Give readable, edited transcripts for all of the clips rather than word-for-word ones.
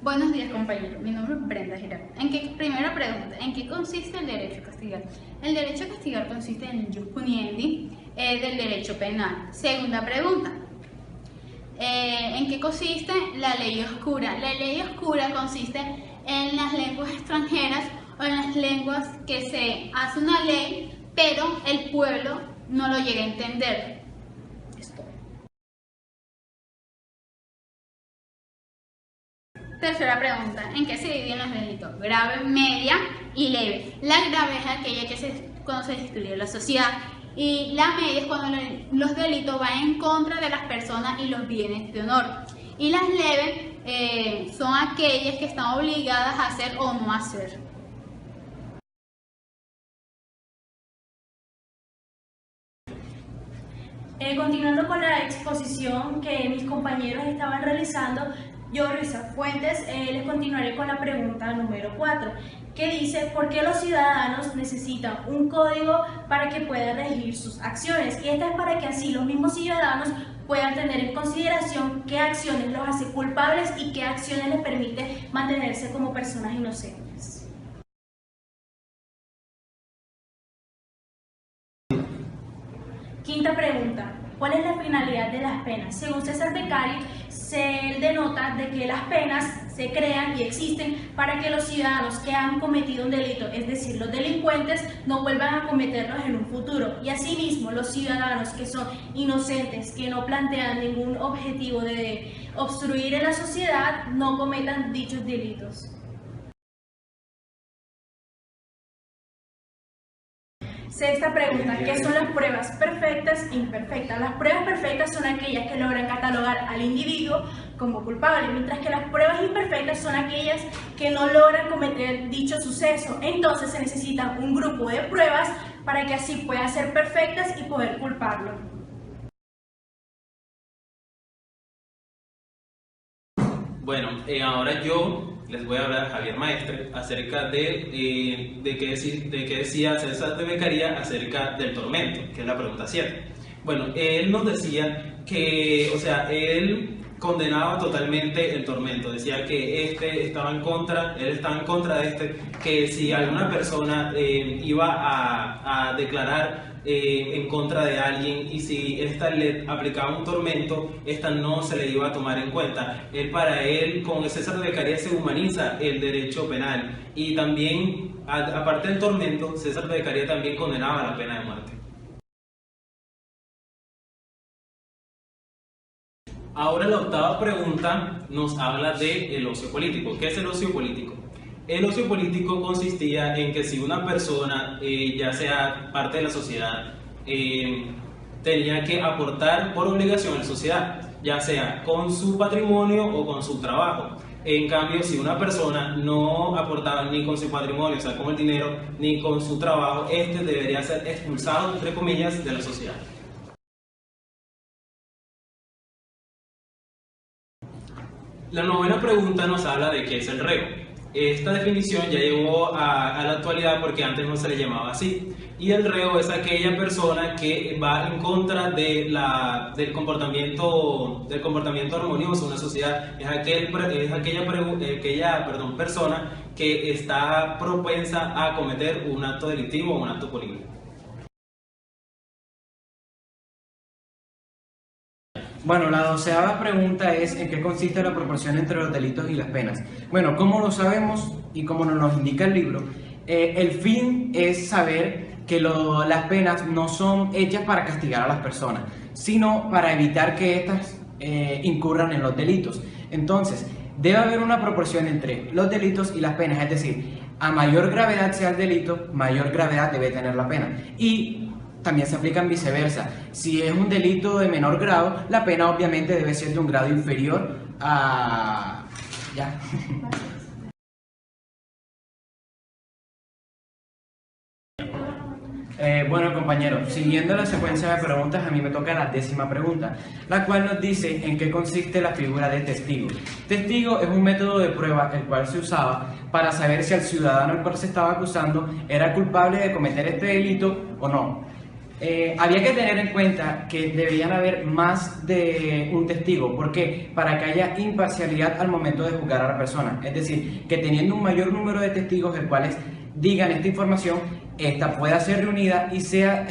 Buenos días, compañero. Mi nombre es Brenda Girard. Primera pregunta, ¿en qué consiste el derecho a castigar? El derecho a castigar consiste en el jus puniendi del derecho penal. Segunda pregunta, ¿en qué consiste la ley oscura? La ley oscura consiste en las lenguas extranjeras o en las lenguas que se hace una ley, pero el pueblo no lo llega a entender. Tercera pregunta, ¿en qué se dividen los delitos? Grave, media y leve. La grave es aquella cuando se destruye la sociedad, y la media es cuando los delitos van en contra de las personas y los bienes de honor. Y las leves son aquellas que están obligadas a hacer o no hacer. Continuando con la exposición que mis compañeros estaban realizando, yo, Luisa Fuentes, les continuaré con la pregunta número 4, que dice: ¿por qué los ciudadanos necesitan un código para que puedan regir sus acciones? Y esta es para que así los mismos ciudadanos puedan tener en consideración qué acciones los hace culpables y qué acciones les permite mantenerse como personas inocentes. Quinta pregunta, ¿cuál es la finalidad de las penas? Según César Beccaria, se denota de que las penas se crean y existen para que los ciudadanos que han cometido un delito, es decir, los delincuentes, no vuelvan a cometerlos en un futuro. Y asimismo, los ciudadanos que son inocentes, que no plantean ningún objetivo de obstruir en la sociedad, no cometan dichos delitos. Sexta pregunta, ¿qué son las pruebas perfectas e imperfectas? Las pruebas perfectas son aquellas que logran catalogar al individuo como culpable, mientras que las pruebas imperfectas son aquellas que no logran cometer dicho suceso. Entonces se necesita un grupo de pruebas para que así puedan ser perfectas y poder culparlo. Bueno, ahora yo les voy a hablar a Javier Maestre acerca de qué decía César de Beccaria acerca del tormento, que es la pregunta 7. Bueno, él nos decía que, él condenaba totalmente el tormento, decía que él estaba en contra de que si alguna persona iba a declarar en contra de alguien y si ésta le aplicaba un tormento, esta no se le iba a tomar en cuenta. Para él, con César de Beccaria se humaniza el derecho penal, y también, aparte del tormento, César de Beccaria también condenaba la pena de muerte. Ahora la octava pregunta nos habla del ocio político. ¿Qué es el ocio político? El ocio político consistía en que si una persona, ya sea parte de la sociedad, tenía que aportar por obligación a la sociedad, ya sea con su patrimonio o con su trabajo. En cambio, si una persona no aportaba ni con su patrimonio, o sea, con el dinero, ni con su trabajo, debería ser expulsado, entre comillas, de la sociedad. La novena pregunta nos habla de qué es el reo. Esta definición ya llegó a la actualidad porque antes no se le llamaba así. Y el reo es aquella persona que va en contra del comportamiento armonioso de una sociedad. Es aquella persona que está propensa a cometer un acto delictivo o un acto político. Bueno, la 12ª pregunta es: ¿en qué consiste la proporción entre los delitos y las penas? Bueno, como lo sabemos y como nos indica el libro, el fin es saber que las penas no son hechas para castigar a las personas, sino para evitar que éstas incurran en los delitos. Entonces, debe haber una proporción entre los delitos y las penas, es decir, a mayor gravedad sea el delito, mayor gravedad debe tener la pena. Y también se aplican viceversa. Si es un delito de menor grado, la pena obviamente debe ser de un grado inferior a... Ya. Bueno, compañeros, siguiendo la secuencia de preguntas, a mí me toca la 10ª pregunta, la cual nos dice en qué consiste la figura de testigo. Testigo es un método de prueba el cual se usaba para saber si el ciudadano al cual se estaba acusando era culpable de cometer este delito o no. Había que tener en cuenta que deberían haber más de un testigo. ¿Por qué? Para que haya imparcialidad al momento de juzgar a la persona. Es decir, que teniendo un mayor número de testigos, el cuales digan esta información, esta pueda ser reunida y sea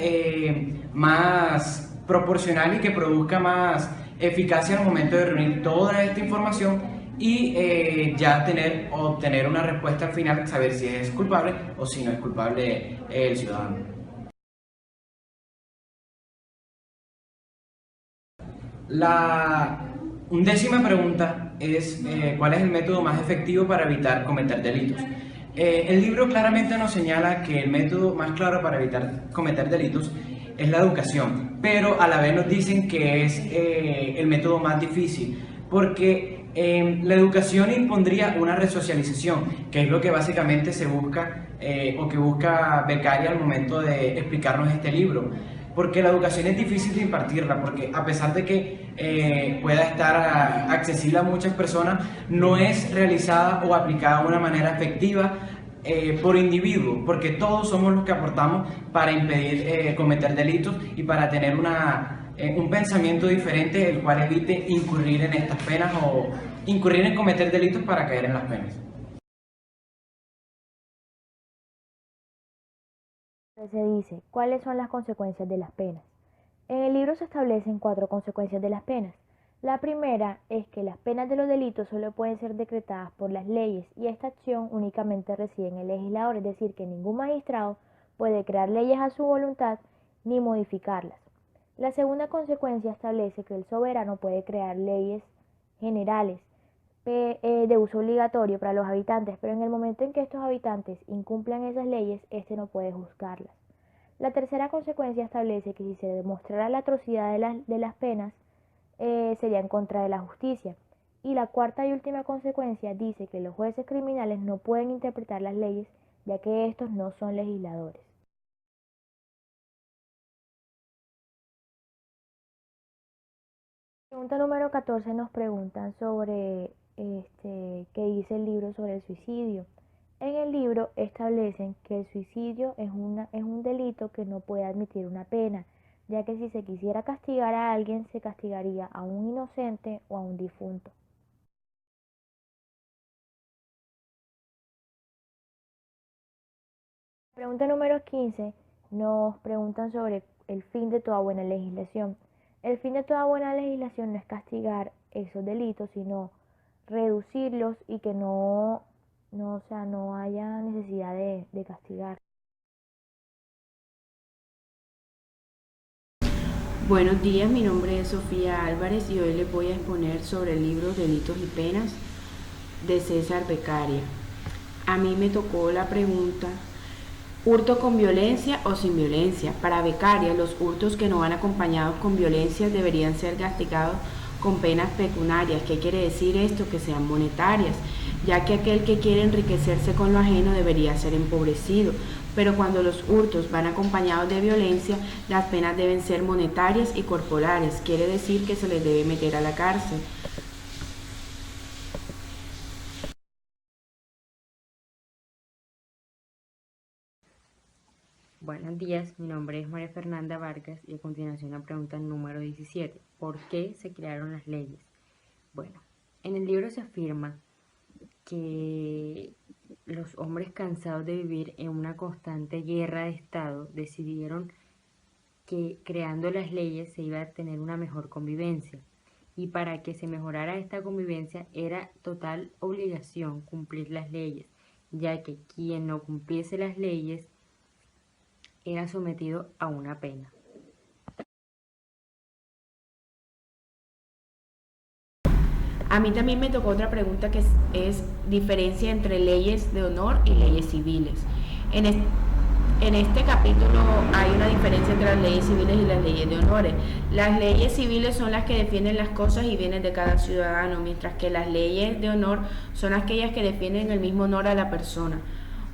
más proporcional y que produzca más eficacia al momento de reunir toda esta información y ya obtener una respuesta al final, saber si es culpable o si no es culpable el ciudadano. La undécima pregunta es ¿cuál es el método más efectivo para evitar cometer delitos? El libro claramente nos señala que el método más claro para evitar cometer delitos es la educación, pero a la vez nos dicen que es el método más difícil, porque la educación impondría una resocialización, que es lo que básicamente se busca o que busca Beccaria al momento de explicarnos este libro. Porque la educación es difícil de impartirla, porque a pesar de que pueda estar accesible a muchas personas, no es realizada o aplicada de una manera efectiva por individuo, porque todos somos los que aportamos para impedir cometer delitos y para tener un pensamiento diferente, el cual evite incurrir en estas penas o incurrir en cometer delitos para caer en las penas. Se dice, ¿cuáles son las consecuencias de las penas? En el libro se establecen 4 consecuencias de las penas. La primera es que las penas de los delitos solo pueden ser decretadas por las leyes y esta acción únicamente reside en el legislador, es decir, que ningún magistrado puede crear leyes a su voluntad ni modificarlas. La segunda consecuencia establece que el soberano puede crear leyes generales de uso obligatorio para los habitantes, pero en el momento en que estos habitantes incumplan esas leyes, este no puede juzgarlas. La tercera consecuencia establece que si se demostrara la atrocidad de las penas, sería en contra de la justicia. Y la cuarta y última consecuencia dice que los jueces criminales no pueden interpretar las leyes, ya que estos no son legisladores. Pregunta número 14 nos preguntan sobre qué dice el libro sobre el suicidio. En el libro establecen que el suicidio es un delito que no puede admitir una pena, ya que si se quisiera castigar a alguien, se castigaría a un inocente o a un difunto. Pregunta número 15 nos preguntan sobre el fin de toda buena legislación. El fin de toda buena legislación no es castigar esos delitos, sino reducirlos y que no haya necesidad de castigar. Buenos días, mi nombre es Sofía Álvarez y hoy les voy a exponer sobre el libro Delitos y Penas de César Beccaria. A mí me tocó la pregunta: ¿hurto con violencia o sin violencia? Para Beccaria, los hurtos que no van acompañados con violencia deberían ser castigados con penas pecuniarias. ¿Qué quiere decir esto? Que sean monetarias, ya que aquel que quiere enriquecerse con lo ajeno debería ser empobrecido. Pero cuando los hurtos van acompañados de violencia, las penas deben ser monetarias y corporales. Quiere decir que se les debe meter a la cárcel. Buenos días, mi nombre es María Fernanda Vargas y a continuación la pregunta número 17. ¿Por qué se crearon las leyes? Bueno, en el libro se afirma que los hombres cansados de vivir en una constante guerra de Estado decidieron que creando las leyes se iba a tener una mejor convivencia. Y para que se mejorara esta convivencia era total obligación cumplir las leyes, ya que quien no cumpliese las leyes era sometido a una pena. A mí también me tocó otra pregunta que es diferencia entre leyes de honor y leyes civiles. En este capítulo hay una diferencia entre las leyes civiles y las leyes de honores. Las leyes civiles son las que defienden las cosas y bienes de cada ciudadano, mientras que las leyes de honor son aquellas que defienden el mismo honor a la persona.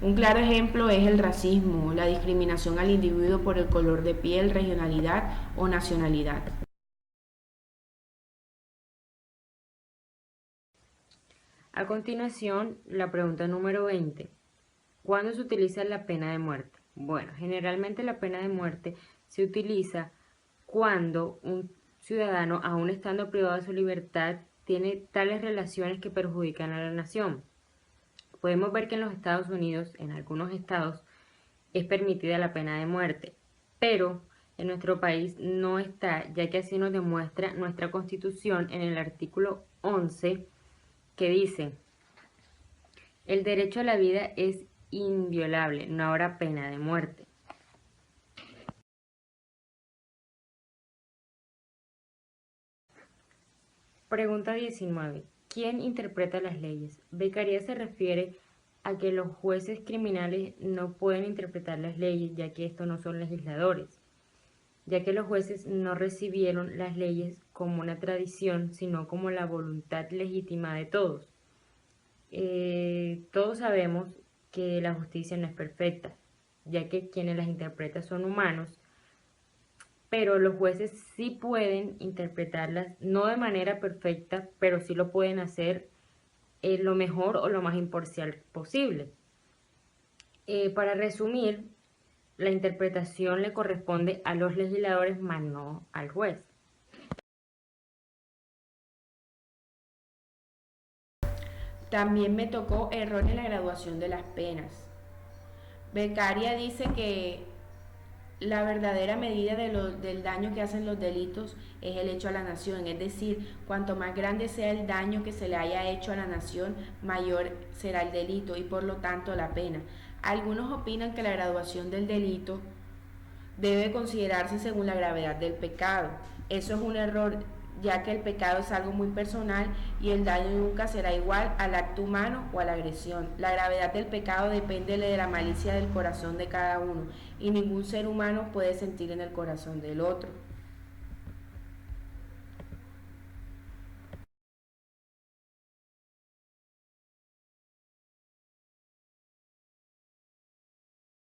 Un claro ejemplo es el racismo, la discriminación al individuo por el color de piel, regionalidad o nacionalidad. A continuación, la pregunta número 20. ¿Cuándo se utiliza la pena de muerte? Bueno, generalmente la pena de muerte se utiliza cuando un ciudadano, aún estando privado de su libertad, tiene tales relaciones que perjudican a la nación. Podemos ver que en los Estados Unidos, en algunos estados, es permitida la pena de muerte, pero en nuestro país no está, ya que así nos demuestra nuestra Constitución en el artículo 11, que dice: el derecho a la vida es inviolable, no habrá pena de muerte. Pregunta 19. ¿Quién interpreta las leyes? Beccaria se refiere a que los jueces criminales no pueden interpretar las leyes, ya que estos no son legisladores, ya que los jueces no recibieron las leyes como una tradición, sino como la voluntad legítima de todos. Todos sabemos que la justicia no es perfecta, ya que quienes las interpretan son humanos, pero los jueces sí pueden interpretarlas, no de manera perfecta, pero sí lo pueden hacer lo mejor o lo más imparcial posible. Para resumir, la interpretación le corresponde a los legisladores, más no al juez. También me tocó error en la graduación de las penas. Beccaria dice que la verdadera medida del daño que hacen los delitos es el hecho a la nación, es decir, cuanto más grande sea el daño que se le haya hecho a la nación, mayor será el delito y por lo tanto la pena. Algunos opinan que la graduación del delito debe considerarse según la gravedad del pecado. Eso es un error, ya que el pecado es algo muy personal y el daño nunca será igual al acto humano o a la agresión. La gravedad del pecado depende de la malicia del corazón de cada uno y ningún ser humano puede sentir en el corazón del otro.